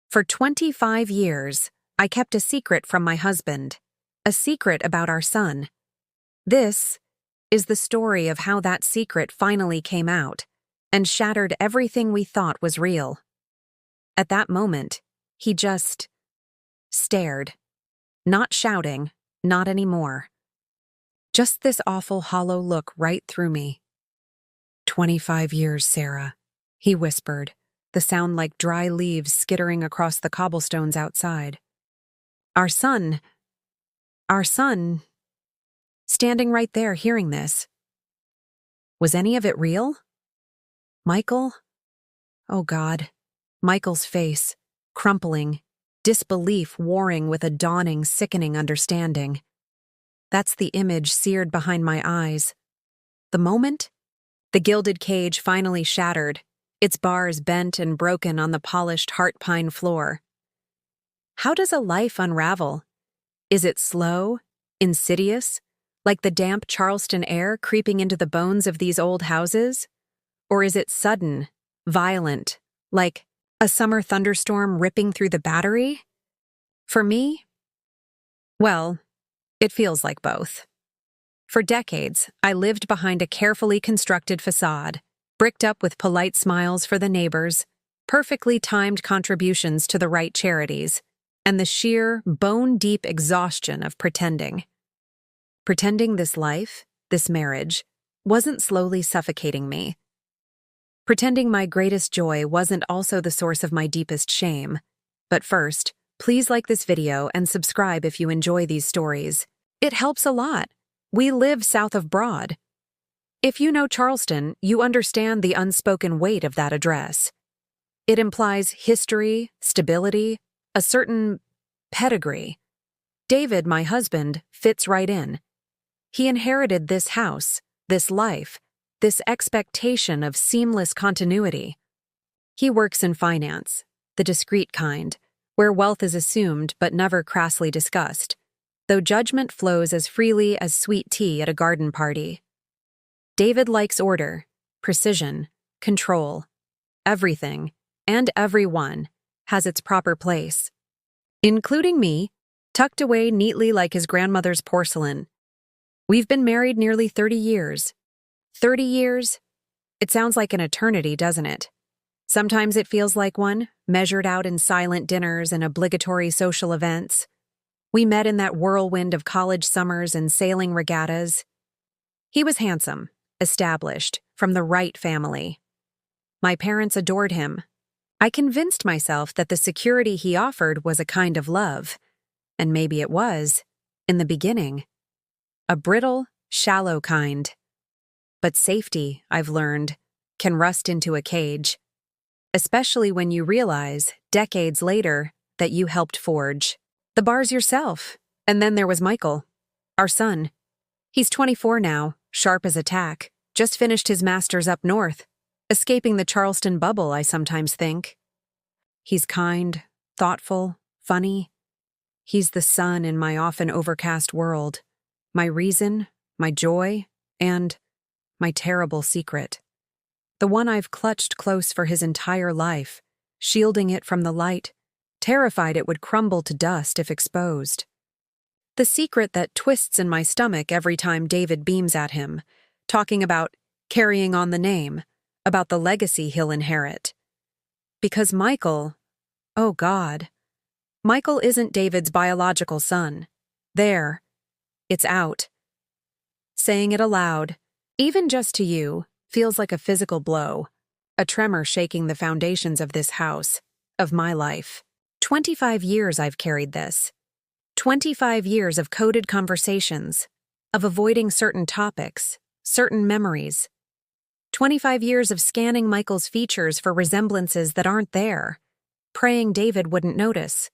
For 25 years, I kept a secret from my husband, a secret about our son. This is the story of how that secret finally came out and shattered everything we thought was real. At that moment, he just stared. Not shouting, not anymore. Just this awful hollow look right through me. 25 years, Sarah, he whispered, the sound like dry leaves skittering across the cobblestones outside. Our son, standing right there hearing this. Was any of it real? Michael? Oh God, Michael's face, crumpling, disbelief warring with a dawning, sickening understanding. That's the image seared behind my eyes. The moment? The gilded cage finally shattered, its bars bent and broken on the polished heart pine floor. How does a life unravel? Is it slow, insidious, like the damp Charleston air creeping into the bones of these old houses? Or is it sudden, violent, like a summer thunderstorm ripping through the battery? For me, well, it feels like both. For decades, I lived behind a carefully constructed facade, bricked up with polite smiles for the neighbors, perfectly timed contributions to the right charities, and the sheer, bone-deep exhaustion of pretending. Pretending this life, this marriage, wasn't slowly suffocating me. Pretending my greatest joy wasn't also the source of my deepest shame. But first, please like this video and subscribe if you enjoy these stories. It helps a lot. We live south of Broad. If you know Charleston, you understand the unspoken weight of that address. It implies history, stability, a certain pedigree. David, my husband, fits right in. He inherited this house, this life, this expectation of seamless continuity. He works in finance, the discreet kind, where wealth is assumed but never crassly discussed, though judgment flows as freely as sweet tea at a garden party. David likes order, precision, control. Everything, and everyone, has its proper place. Including me, tucked away neatly like his grandmother's porcelain. We've been married nearly 30 years. 30 years? It sounds like an eternity, doesn't it? Sometimes it feels like one, measured out in silent dinners and obligatory social events. We met in that whirlwind of college summers and sailing regattas. He was handsome, established, from the right family. My parents adored him. I convinced myself that the security he offered was a kind of love, and maybe it was, in the beginning. A brittle, shallow kind. But safety, I've learned, can rust into a cage, especially when you realize, decades later, that you helped forge the bars yourself. And then there was Michael, our son. He's 24 now, sharp as a tack, just finished his master's up north, escaping the Charleston bubble, I sometimes think. He's kind, thoughtful, funny. He's the sun in my often overcast world, my reason, my joy, and my terrible secret. The one I've clutched close for his entire life, shielding it from the light, terrified it would crumble to dust if exposed. The secret that twists in my stomach every time David beams at him, talking about carrying on the name, about the legacy he'll inherit. Because Michael, oh God, Michael isn't David's biological son. There, it's out. Saying it aloud, even just to you, feels like a physical blow, a tremor shaking the foundations of this house, of my life. 25 years I've carried this. 25 years of coded conversations, of avoiding certain topics, certain memories. 25 years of scanning Michael's features for resemblances that aren't there, praying David wouldn't notice.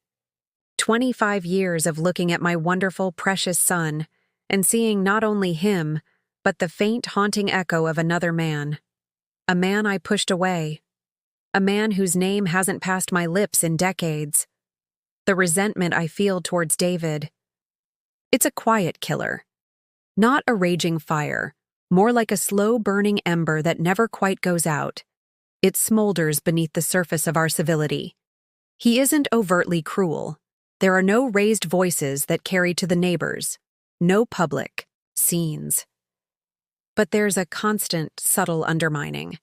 25 years of looking at my wonderful, precious son and seeing not only him, but the faint, haunting echo of another man. A man I pushed away. A man whose name hasn't passed my lips in decades. The resentment I feel towards David. It's a quiet killer. Not a raging fire, more like a slow-burning ember that never quite goes out. It smolders beneath the surface of our civility. He isn't overtly cruel. There are no raised voices that carry to the neighbors, no public scenes. But there's a constant, subtle undermining.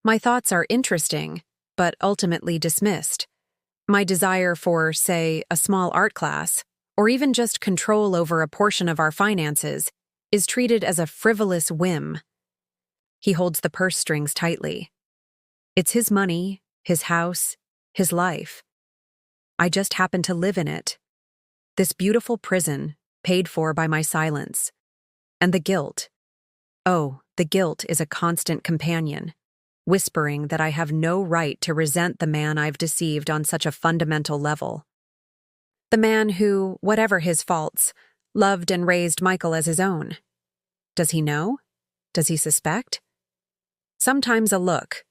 My thoughts are interesting, but ultimately dismissed. My desire for, say, a small art class, or even just control over a portion of our finances, is treated as a frivolous whim. He holds the purse strings tightly. It's his money, his house, his life. I just happen to live in it. This beautiful prison, paid for by my silence. And the guilt. Oh, the guilt is a constant companion, whispering that I have no right to resent the man I've deceived on such a fundamental level. The man who, whatever his faults, loved and raised Michael as his own. Does he know? Does he suspect? Sometimes a look,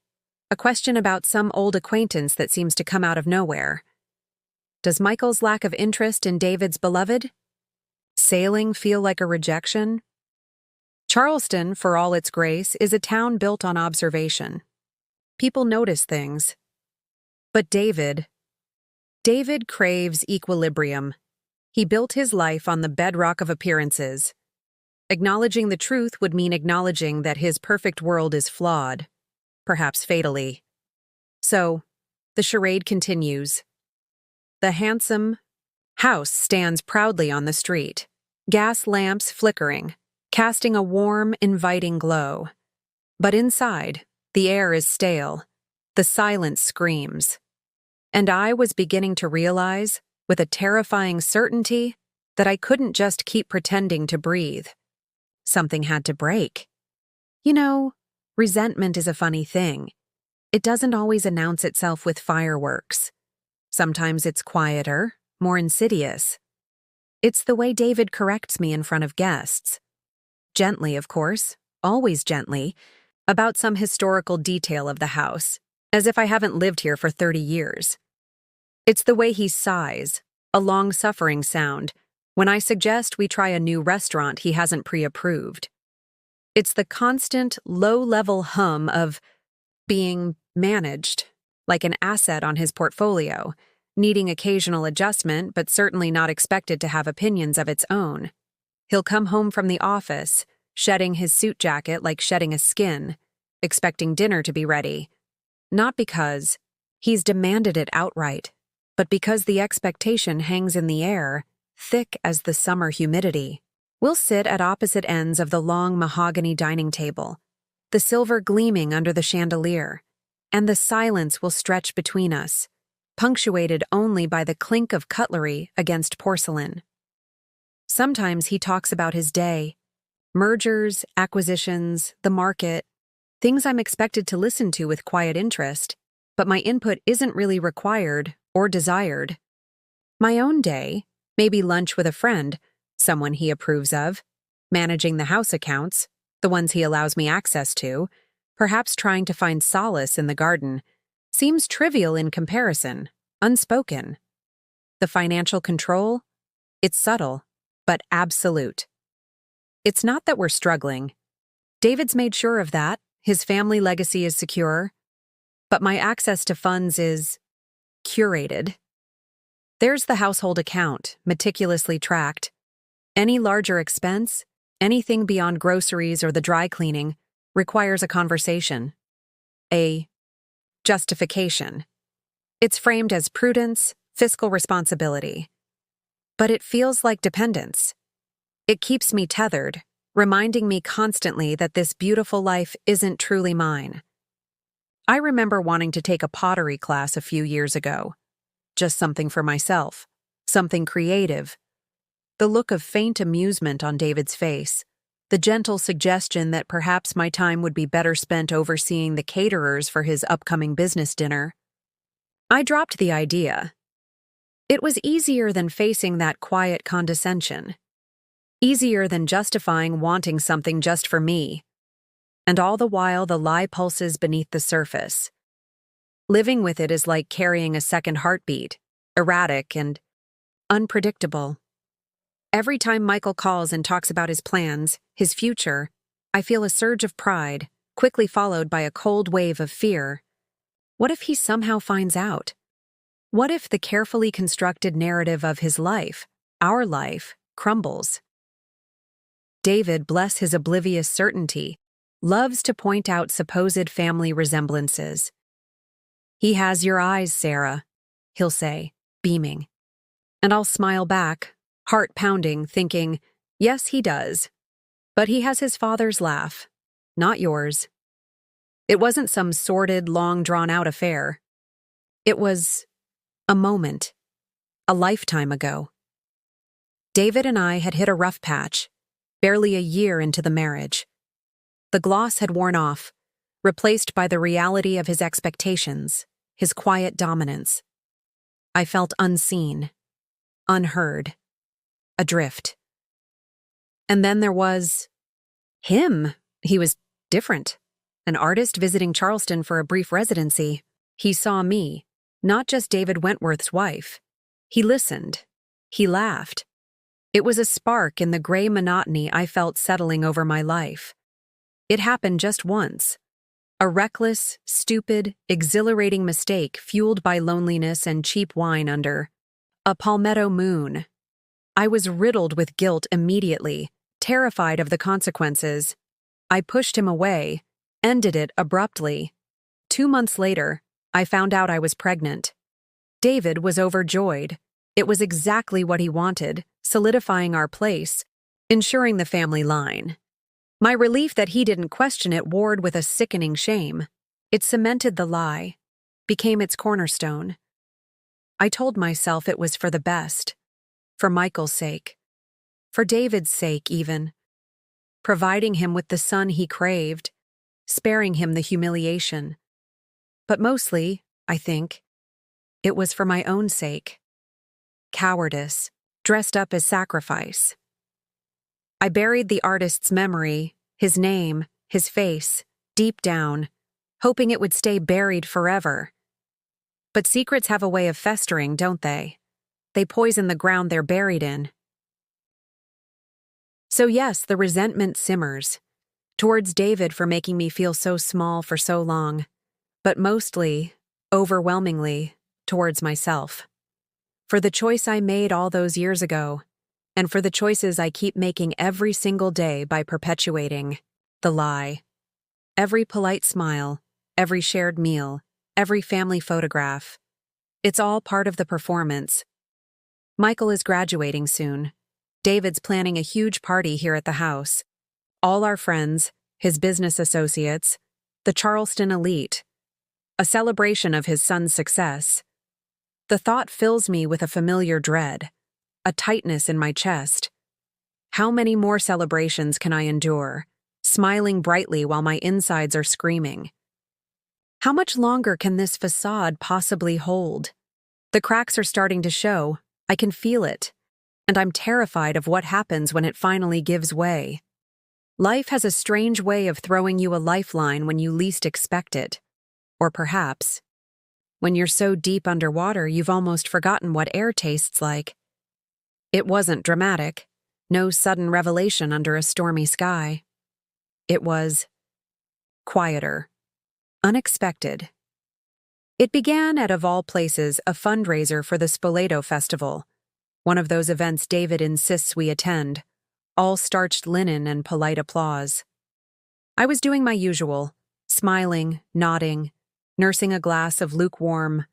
a question about some old acquaintance that seems to come out of nowhere. Does Michael's lack of interest in David's beloved? Sailing feel like a rejection? Charleston, for all its grace, is a town built on observation. People notice things. But David craves equilibrium. He built his life on the bedrock of appearances. Acknowledging the truth would mean acknowledging that his perfect world is flawed, perhaps fatally. So, the charade continues. The handsome house stands proudly on the street, gas lamps flickering, casting a warm, inviting glow. But inside, the air is stale, the silence screams. And I was beginning to realize, with a terrifying certainty, that I couldn't just keep pretending to breathe. Something had to break. You know, resentment is a funny thing. It doesn't always announce itself with fireworks. Sometimes it's quieter, more insidious. It's the way David corrects me in front of guests. Gently, of course, always gently, about some historical detail of the house, as if I haven't lived here for 30 years. It's the way he sighs, a long-suffering sound, when I suggest we try a new restaurant he hasn't pre-approved. It's the constant, low-level hum of being managed, like an asset on his portfolio, needing occasional adjustment but certainly not expected to have opinions of its own. He'll come home from the office, shedding his suit jacket like shedding a skin, expecting dinner to be ready. Not because he's demanded it outright, but because the expectation hangs in the air, thick as the summer humidity. We'll sit at opposite ends of the long mahogany dining table, the silver gleaming under the chandelier, and the silence will stretch between us, punctuated only by the clink of cutlery against porcelain. Sometimes he talks about his day, mergers, acquisitions, the market, things I'm expected to listen to with quiet interest, but my input isn't really required or desired. My own day, maybe lunch with a friend, someone he approves of, managing the house accounts, the ones he allows me access to, perhaps trying to find solace in the garden, seems trivial in comparison, unspoken. The financial control? It's subtle, but absolute. It's not that we're struggling. David's made sure of that, his family legacy is secure, but my access to funds is curated. There's the household account, meticulously tracked. Any larger expense, anything beyond groceries or the dry cleaning, requires a conversation. A justification. It's framed as prudence, fiscal responsibility. But it feels like dependence. It keeps me tethered, reminding me constantly that this beautiful life isn't truly mine. I remember wanting to take a pottery class a few years ago. Just something for myself, something creative. The look of faint amusement on David's face, the gentle suggestion that perhaps my time would be better spent overseeing the caterers for his upcoming business dinner. I dropped the idea. It was easier than facing that quiet condescension. Easier than justifying wanting something just for me. And all the while the lie pulses beneath the surface. Living with it is like carrying a second heartbeat, erratic and unpredictable. Every time Michael calls and talks about his plans, his future, I feel a surge of pride, quickly followed by a cold wave of fear. What if he somehow finds out? What if the carefully constructed narrative of his life, our life, crumbles? David, bless his oblivious certainty, loves to point out supposed family resemblances. "He has your eyes, Sarah," he'll say, beaming. And I'll smile back, heart pounding, thinking, yes, he does. But he has his father's laugh, not yours. It wasn't some sordid, long drawn-out affair. It was a moment, a lifetime ago. David and I had hit a rough patch, barely a year into the marriage. The gloss had worn off, replaced by the reality of his expectations, his quiet dominance. I felt unseen, unheard, adrift. And then there was him. He was different. An artist visiting Charleston for a brief residency. He saw me, not just David Wentworth's wife. He listened. He laughed. It was a spark in the gray monotony I felt settling over my life. It happened just once. A reckless, stupid, exhilarating mistake fueled by loneliness and cheap wine under a palmetto moon. I was riddled with guilt immediately, terrified of the consequences. I pushed him away, ended it abruptly. 2 months later, I found out I was pregnant. David was overjoyed. It was exactly what he wanted, solidifying our place, ensuring the family line. My relief that he didn't question it warred with a sickening shame. It cemented the lie, became its cornerstone. I told myself it was for the best, for Michael's sake, for David's sake even, providing him with the son he craved, sparing him the humiliation. But mostly, I think, it was for my own sake. Cowardice, dressed up as sacrifice. I buried the artist's memory, his name, his face, deep down, hoping it would stay buried forever. But secrets have a way of festering, don't they? They poison the ground they're buried in. So yes, the resentment simmers, towards David for making me feel so small for so long, but mostly, overwhelmingly, towards myself. For the choice I made all those years ago, and for the choices I keep making every single day by perpetuating the lie. Every polite smile, every shared meal, every family photograph. It's all part of the performance. Michael is graduating soon. David's planning a huge party here at the house. All our friends, his business associates, the Charleston elite. A celebration of his son's success. The thought fills me with a familiar dread, a tightness in my chest. How many more celebrations can I endure, smiling brightly while my insides are screaming? How much longer can this facade possibly hold? The cracks are starting to show. I can feel it. And I'm terrified of what happens when it finally gives way. Life has a strange way of throwing you a lifeline when you least expect it. Or perhaps, when you're so deep underwater you've almost forgotten what air tastes like. It wasn't dramatic, no sudden revelation under a stormy sky. It was quieter, unexpected. It began at, of all places, a fundraiser for the Spoleto Festival, one of those events David insists we attend, all starched linen and polite applause. I was doing my usual, smiling, nodding, nursing a glass of lukewarm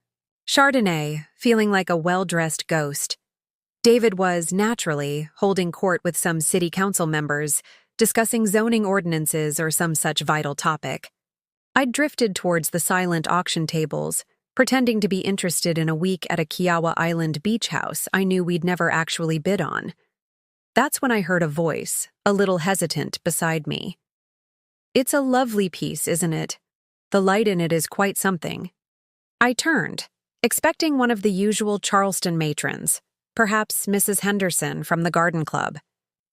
Chardonnay, feeling like a well-dressed ghost. David was, naturally, holding court with some city council members, discussing zoning ordinances or some such vital topic. I'd drifted towards the silent auction tables, pretending to be interested in a week at a Kiowa Island beach house I knew we'd never actually bid on. That's when I heard a voice, a little hesitant, beside me. "It's a lovely piece, isn't it? The light in it is quite something." I turned, expecting one of the usual Charleston matrons, perhaps Mrs. Henderson from the garden club.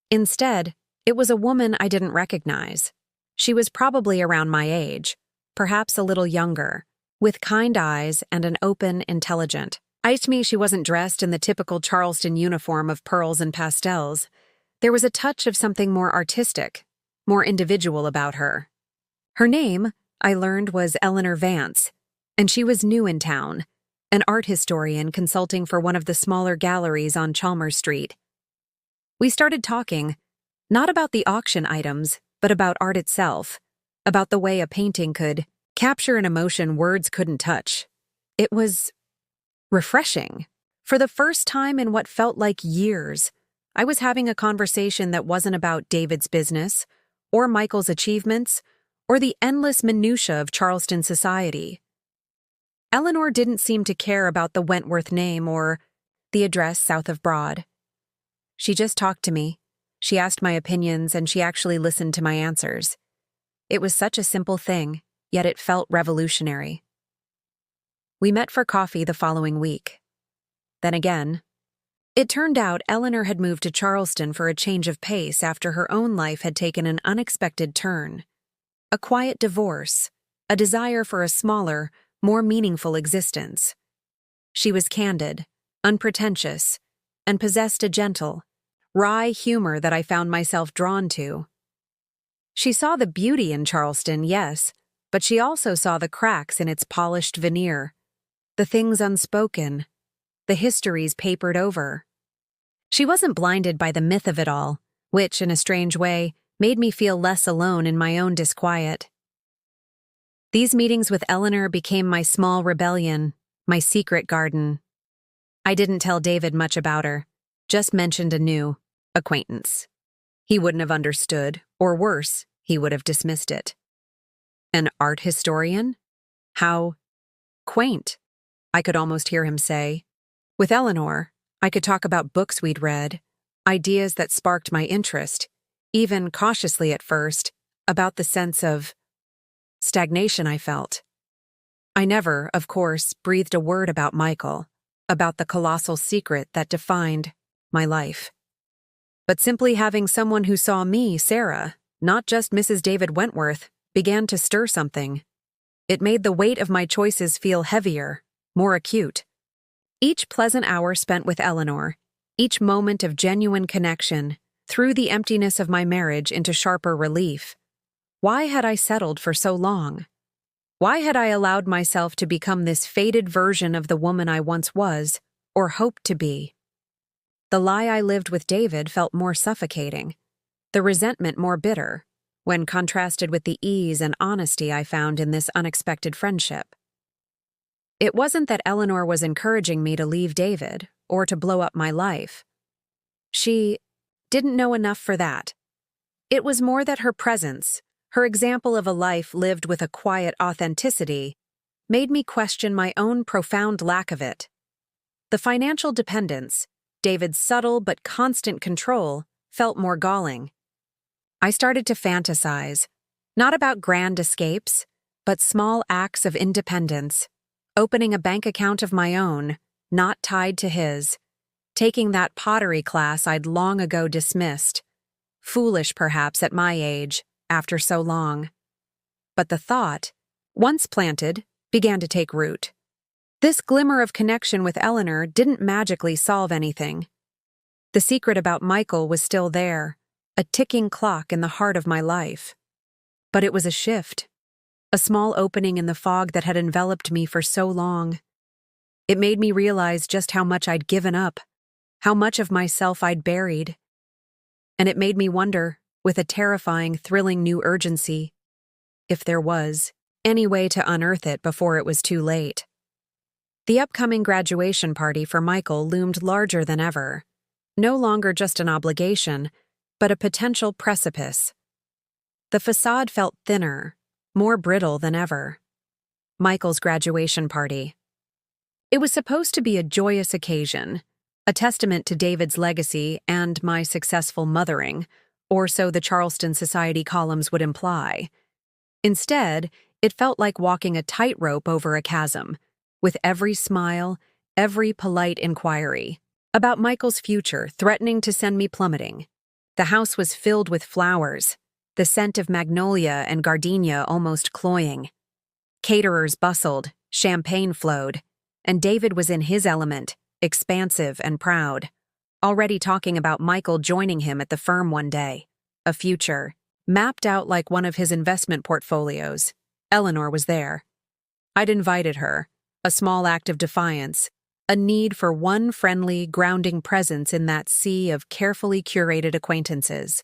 Instead, it was a woman I didn't recognize. She was probably around my age, perhaps a little younger, with kind eyes and an open, intelligent. To me, she wasn't dressed in the typical Charleston uniform of pearls and pastels. There was a touch of something more artistic, more individual about her. Her name, I learned, was Eleanor Vance, and she was new in town, an art historian consulting for one of the smaller galleries on Chalmers Street. We started talking, not about the auction items, but about art itself, about the way a painting could capture an emotion words couldn't touch. It was refreshing. For the first time in what felt like years, I was having a conversation that wasn't about David's business, or Michael's achievements, or the endless minutiae of Charleston society. Eleanor didn't seem to care about the Wentworth name or the address south of Broad. She just talked to me. She asked my opinions, and she actually listened to my answers. It was such a simple thing, yet it felt revolutionary. We met for coffee the following week. Then again. It turned out Eleanor had moved to Charleston for a change of pace after her own life had taken an unexpected turn. A quiet divorce, a desire for a smaller, more meaningful existence. She was candid, unpretentious, and possessed a gentle, wry humor that I found myself drawn to. She saw the beauty in Charleston, yes, but she also saw the cracks in its polished veneer, the things unspoken, the histories papered over. She wasn't blinded by the myth of it all, which, in a strange way, made me feel less alone in my own disquiet. These meetings with Eleanor became my small rebellion, my secret garden. I didn't tell David much about her, just mentioned a new acquaintance. He wouldn't have understood, or worse, he would have dismissed it. An art historian? How quaint, I could almost hear him say. With Eleanor, I could talk about books we'd read, ideas that sparked my interest, even cautiously at first, about the sense of stagnation I felt. I never, of course, breathed a word about Michael, about the colossal secret that defined my life. But simply having someone who saw me, Sarah, not just Mrs. David Wentworth, began to stir something. It made the weight of my choices feel heavier, more acute. Each pleasant hour spent with Eleanor, each moment of genuine connection, threw the emptiness of my marriage into sharper relief. Why had I settled for so long? Why had I allowed myself to become this faded version of the woman I once was, or hoped to be? The lie I lived with David felt more suffocating, the resentment more bitter, when contrasted with the ease and honesty I found in this unexpected friendship. It wasn't that Eleanor was encouraging me to leave David, or to blow up my life. She didn't know enough for that. It was more that her presence, her example of a life lived with a quiet authenticity, made me question my own profound lack of it. The financial dependence, David's subtle but constant control, felt more galling. I started to fantasize, not about grand escapes, but small acts of independence, opening a bank account of my own, not tied to his, taking that pottery class I'd long ago dismissed, foolish perhaps at my age, after so long. But the thought, once planted, began to take root. This glimmer of connection with Eleanor didn't magically solve anything. The secret about Michael was still there, a ticking clock in the heart of my life. But it was a shift, a small opening in the fog that had enveloped me for so long. It made me realize just how much I'd given up, how much of myself I'd buried. And it made me wonder, with a terrifying, thrilling new urgency, if there was any way to unearth it before it was too late. The upcoming graduation party for Michael loomed larger than ever, no longer just an obligation, but a potential precipice. The facade felt thinner, more brittle than ever. Michael's graduation party. It was supposed to be a joyous occasion, a testament to David's legacy and my successful mothering, or so the Charleston Society columns would imply. Instead, it felt like walking a tightrope over a chasm, with every smile, every polite inquiry about Michael's future threatening to send me plummeting. The house was filled with flowers, the scent of magnolia and gardenia almost cloying. Caterers bustled, champagne flowed, and David was in his element, expansive and proud, already talking about Michael joining him at the firm one day, a future, mapped out like one of his investment portfolios. Eleanor was there. I'd invited her, a small act of defiance, a need for one friendly, grounding presence in that sea of carefully curated acquaintances.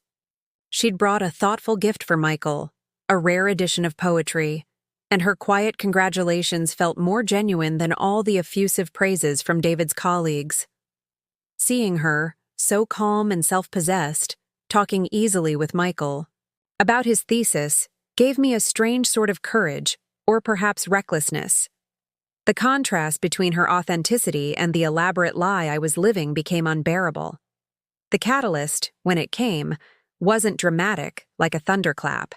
She'd brought a thoughtful gift for Michael, a rare edition of poetry, and her quiet congratulations felt more genuine than all the effusive praises from David's colleagues. Seeing her, so calm and self-possessed, talking easily with Michael about his thesis, gave me a strange sort of courage, or perhaps recklessness. The contrast between her authenticity and the elaborate lie I was living became unbearable. The catalyst, when it came, wasn't dramatic, like a thunderclap.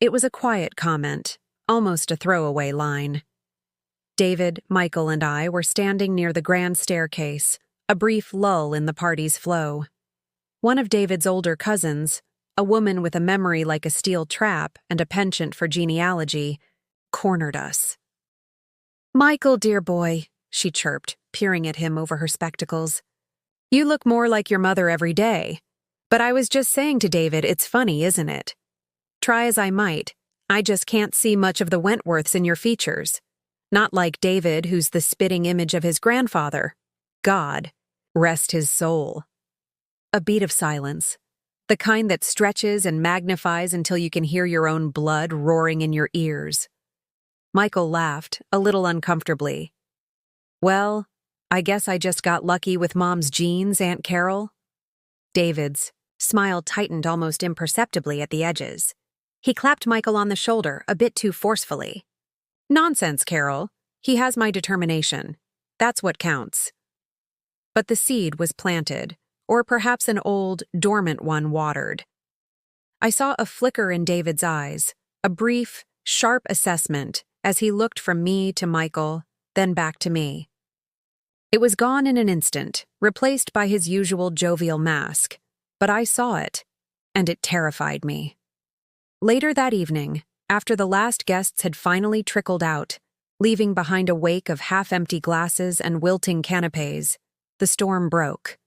It was a quiet comment, almost a throwaway line. David, Michael, and I were standing near the grand staircase, a brief lull in the party's flow. One of David's older cousins, a woman with a memory like a steel trap and a penchant for genealogy, cornered us. "Michael, dear boy," she chirped, peering at him over her spectacles. "You look more like your mother every day. But I was just saying to David, it's funny, isn't it? Try as I might, I just can't see much of the Wentworths in your features. Not like David, who's the spitting image of his grandfather. God, rest his soul." A beat of silence, the kind that stretches and magnifies until you can hear your own blood roaring in your ears. Michael laughed, a little uncomfortably. "Well, I guess I just got lucky with Mom's genes, Aunt Carol." David's smile tightened almost imperceptibly at the edges. He clapped Michael on the shoulder a bit too forcefully. "Nonsense, Carol. He has my determination. That's what counts." But the seed was planted, or perhaps an old, dormant one watered. I saw a flicker in David's eyes, a brief, sharp assessment as he looked from me to Michael, then back to me. It was gone in an instant, replaced by his usual jovial mask, but I saw it, and it terrified me. Later that evening, after the last guests had finally trickled out, leaving behind a wake of half-empty glasses and wilting canapes, the storm broke.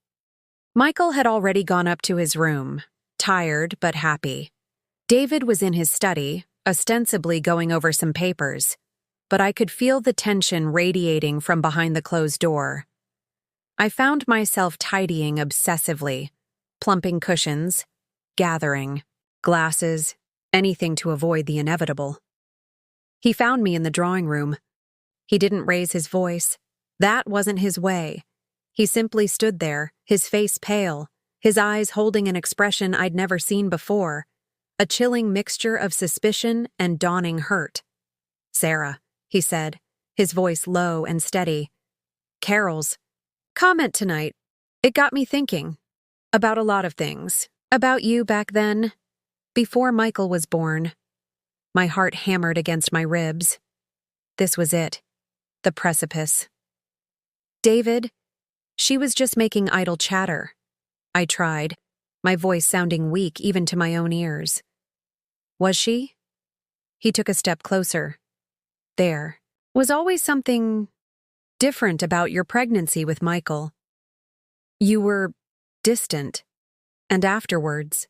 Michael had already gone up to his room, tired but happy. David was in his study, ostensibly going over some papers, but I could feel the tension radiating from behind the closed door. I found myself tidying obsessively, plumping cushions, gathering, glasses, anything to avoid the inevitable. He found me in the drawing room. He didn't raise his voice. That wasn't his way. He simply stood there, his face pale, his eyes holding an expression I'd never seen before, a chilling mixture of suspicion and dawning hurt. "Sarah," he said, his voice low and steady. "Carol's comment tonight, it got me thinking about a lot of things, about you back then, before Michael was born." My heart hammered against my ribs. This was it, the precipice. "David, she was just making idle chatter," I tried, my voice sounding weak even to my own ears. "Was she?" He took a step closer. "There was always something different about your pregnancy with Michael. You were distant, and afterwards.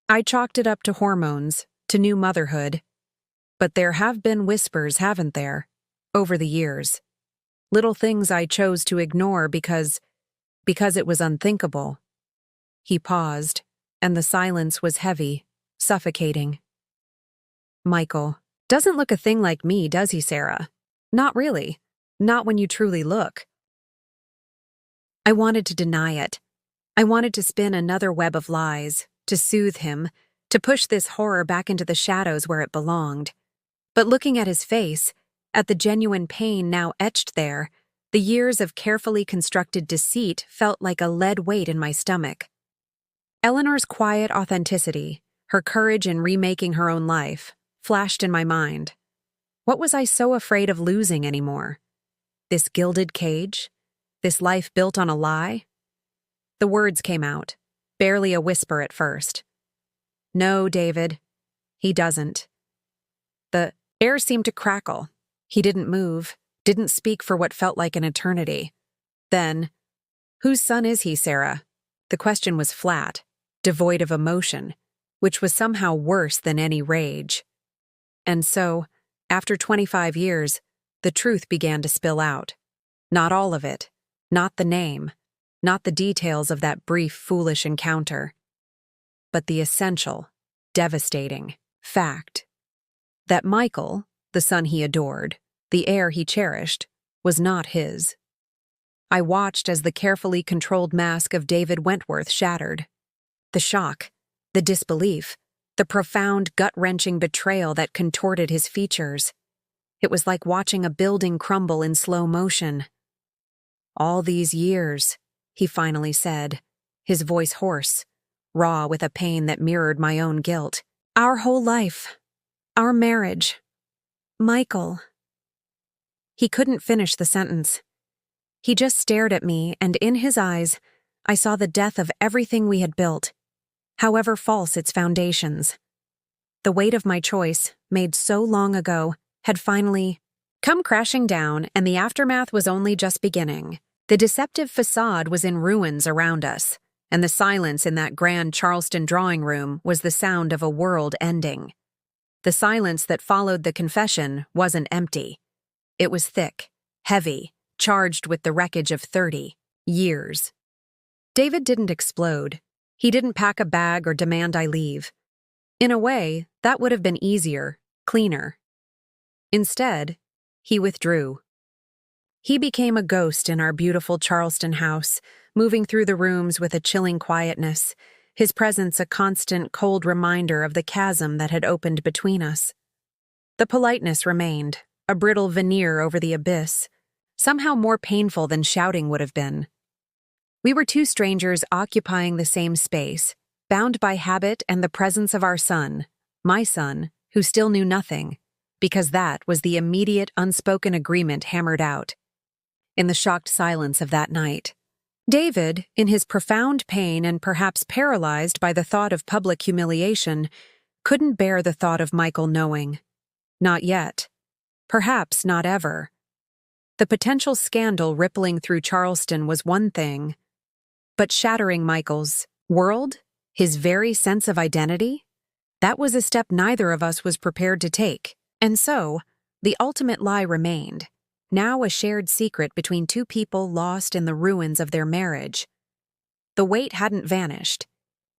I chalked it up to hormones, to new motherhood. But there have been whispers, haven't there, over the years? Little things I chose to ignore because it was unthinkable." He paused, and the silence was heavy, suffocating. "Michael doesn't look a thing like me, does he, Sarah? Not really. Not when you truly look." I wanted to deny it. I wanted to spin another web of lies, to soothe him, to push this horror back into the shadows where it belonged. But looking at his face, at the genuine pain now etched there, the years of carefully constructed deceit felt like a lead weight in my stomach. Eleanor's quiet authenticity, her courage in remaking her own life, flashed in my mind. What was I so afraid of losing anymore? This gilded cage? This life built on a lie? The words came out, barely a whisper at first. "No, David, he doesn't." The air seemed to crackle. He didn't move, didn't speak for what felt like an eternity. Then, "Whose son is he, Sarah?" The question was flat, devoid of emotion, which was somehow worse than any rage. And so, after 25 years, the truth began to spill out. Not all of it, not the name, not the details of that brief, foolish encounter, but the essential, devastating fact that Michael, the son he adored, the heir he cherished, was not his. I watched as the carefully controlled mask of David Wentworth shattered. The shock, the disbelief, the profound, gut-wrenching betrayal that contorted his features. It was like watching a building crumble in slow motion. "All these years," he finally said, his voice hoarse, raw with a pain that mirrored my own guilt. "Our whole life. Our marriage. Michael." He couldn't finish the sentence. He just stared at me, and in his eyes, I saw the death of everything we had built, however false its foundations. The weight of my choice, made so long ago, had finally come crashing down, and the aftermath was only just beginning. The deceptive facade was in ruins around us, and the silence in that grand Charleston drawing room was the sound of a world ending. The silence that followed the confession wasn't empty. It was thick, heavy, charged with the wreckage of 30 years. David didn't explode. He didn't pack a bag or demand I leave. In a way, that would have been easier, cleaner. Instead, he withdrew. He became a ghost in our beautiful Charleston house, moving through the rooms with a chilling quietness, his presence a constant, cold reminder of the chasm that had opened between us. The politeness remained, a brittle veneer over the abyss, somehow more painful than shouting would have been. We were two strangers occupying the same space, bound by habit and the presence of our son, my son, who still knew nothing, because that was the immediate, unspoken agreement hammered out. In the shocked silence of that night, David, in his profound pain and perhaps paralyzed by the thought of public humiliation, couldn't bear the thought of Michael knowing. Not yet. Perhaps not ever. The potential scandal rippling through Charleston was one thing, but shattering Michael's world, his very sense of identity, that was a step neither of us was prepared to take. And so, the ultimate lie remained, now a shared secret between two people lost in the ruins of their marriage. The weight hadn't vanished.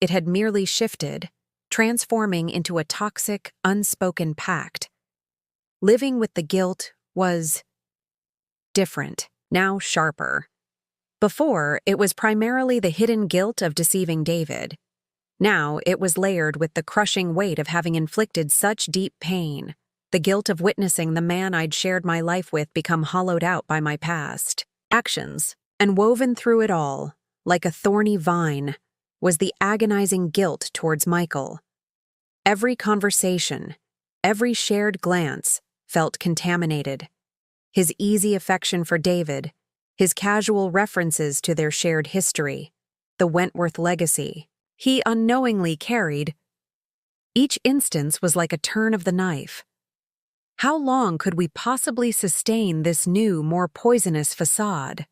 It had merely shifted, transforming into a toxic, unspoken pact. Living with the guilt was different, now sharper. Before, it was primarily the hidden guilt of deceiving David. Now, it was layered with the crushing weight of having inflicted such deep pain. The guilt of witnessing the man I'd shared my life with become hollowed out by my past actions, and woven through it all, like a thorny vine, was the agonizing guilt towards Michael. Every conversation, every shared glance felt contaminated. His easy affection for David, his casual references to their shared history, the Wentworth legacy he unknowingly carried. Each instance was like a turn of the knife. How long could we possibly sustain this new, more poisonous facade?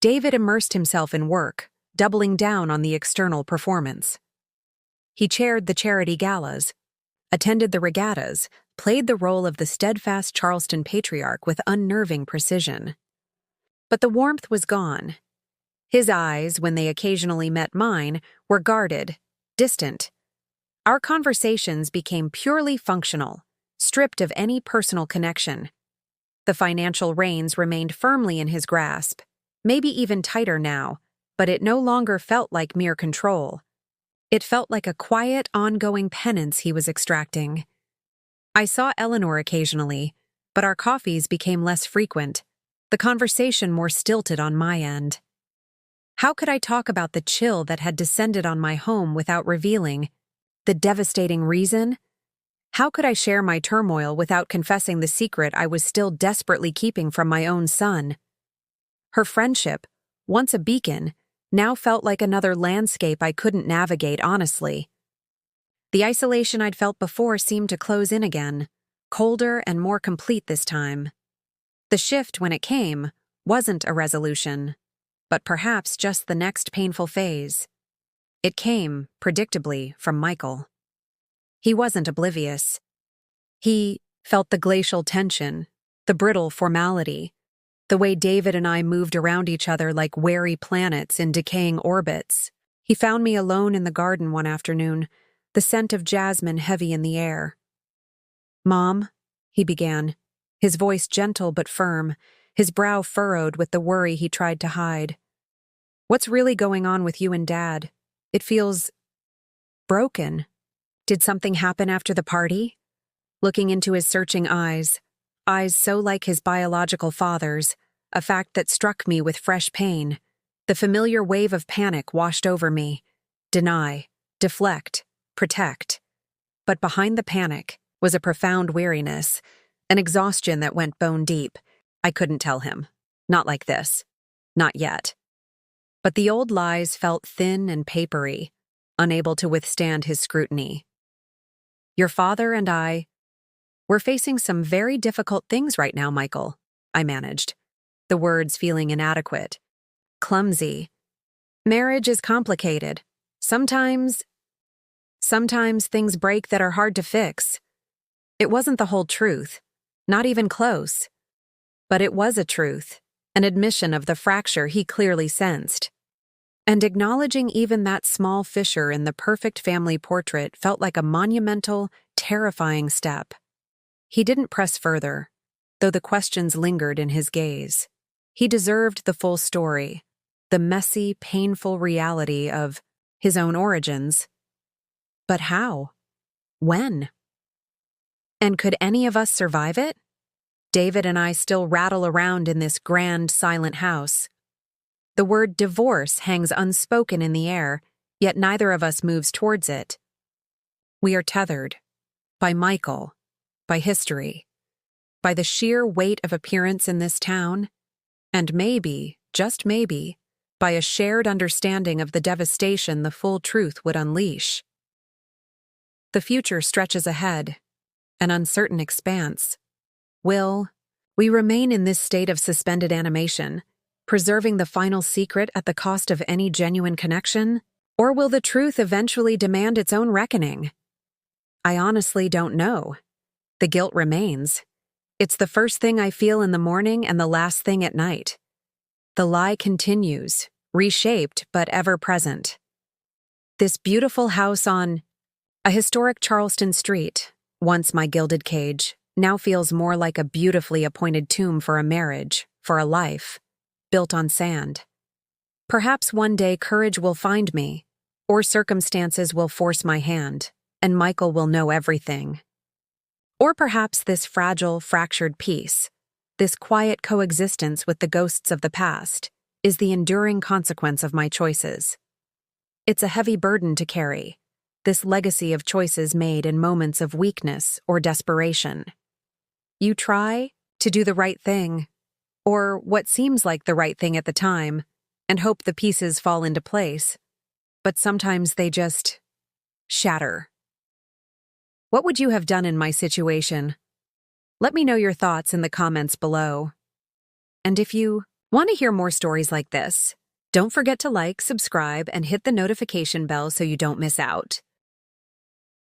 David immersed himself in work, doubling down on the external performance. He chaired the charity galas, attended the regattas, played the role of the steadfast Charleston patriarch with unnerving precision. But the warmth was gone. His eyes, when they occasionally met mine, were guarded, distant. Our conversations became purely functional, stripped of any personal connection. The financial reins remained firmly in his grasp, maybe even tighter now, but it no longer felt like mere control. It felt like a quiet, ongoing penance he was extracting. I saw Eleanor occasionally, but our coffees became less frequent, the conversation more stilted on my end. How could I talk about the chill that had descended on my home without revealing the devastating reason? How could I share my turmoil without confessing the secret I was still desperately keeping from my own son? Her friendship, once a beacon, now felt like another landscape I couldn't navigate honestly. The isolation I'd felt before seemed to close in again, colder and more complete this time. The shift, when it came, wasn't a resolution, but perhaps just the next painful phase. It came, predictably, from Michael. He wasn't oblivious. He felt the glacial tension, The brittle formality. The way David and I moved around each other like wary planets in decaying orbits. He found me alone in the garden one afternoon, the scent of jasmine heavy in the air. "Mom," he began, his voice gentle but firm, his brow furrowed with the worry he tried to hide. "What's really going on with you and Dad? It feels broken. Did something happen after the party?" Looking into his searching eyes so like his biological father's, a fact that struck me with fresh pain. The familiar wave of panic washed over me. Deny, deflect, protect. But behind the panic was a profound weariness, an exhaustion that went bone deep. I couldn't tell him. Not like this. Not yet. But the old lies felt thin and papery, unable to withstand his scrutiny. "Your father and we're facing some very difficult things right now, Michael," I managed, the words feeling inadequate, clumsy. "Marriage is complicated. Sometimes things break that are hard to fix." It wasn't the whole truth, not even close. But it was a truth, an admission of the fracture he clearly sensed. And acknowledging even that small fissure in the perfect family portrait felt like a monumental, terrifying step. He didn't press further, though the questions lingered in his gaze. He deserved the full story, the messy, painful reality of his own origins. But how? When? And could any of us survive it? David and I still rattle around in this grand, silent house. The word divorce hangs unspoken in the air, yet neither of us moves towards it. We are tethered by Michael, by history, by the sheer weight of appearance in this town, and maybe, just maybe, by a shared understanding of the devastation the full truth would unleash. The future stretches ahead, an uncertain expanse. Will we remain in this state of suspended animation, preserving the final secret at the cost of any genuine connection? Or will the truth eventually demand its own reckoning? I honestly don't know. The guilt remains. It's the first thing I feel in the morning and the last thing at night. The lie continues, reshaped but ever present. This beautiful house on a historic Charleston street, once my gilded cage, now feels more like a beautifully appointed tomb for a marriage, for a life, built on sand. Perhaps one day courage will find me, or circumstances will force my hand, and Michael will know everything. Or perhaps this fragile, fractured peace, this quiet coexistence with the ghosts of the past, is the enduring consequence of my choices. It's a heavy burden to carry, this legacy of choices made in moments of weakness or desperation. You try to do the right thing, or what seems like the right thing at the time, and hope the pieces fall into place, but sometimes they just shatter. What would you have done in my situation? Let me know your thoughts in the comments below. And if you want to hear more stories like this, don't forget to like, subscribe, and hit the notification bell so you don't miss out.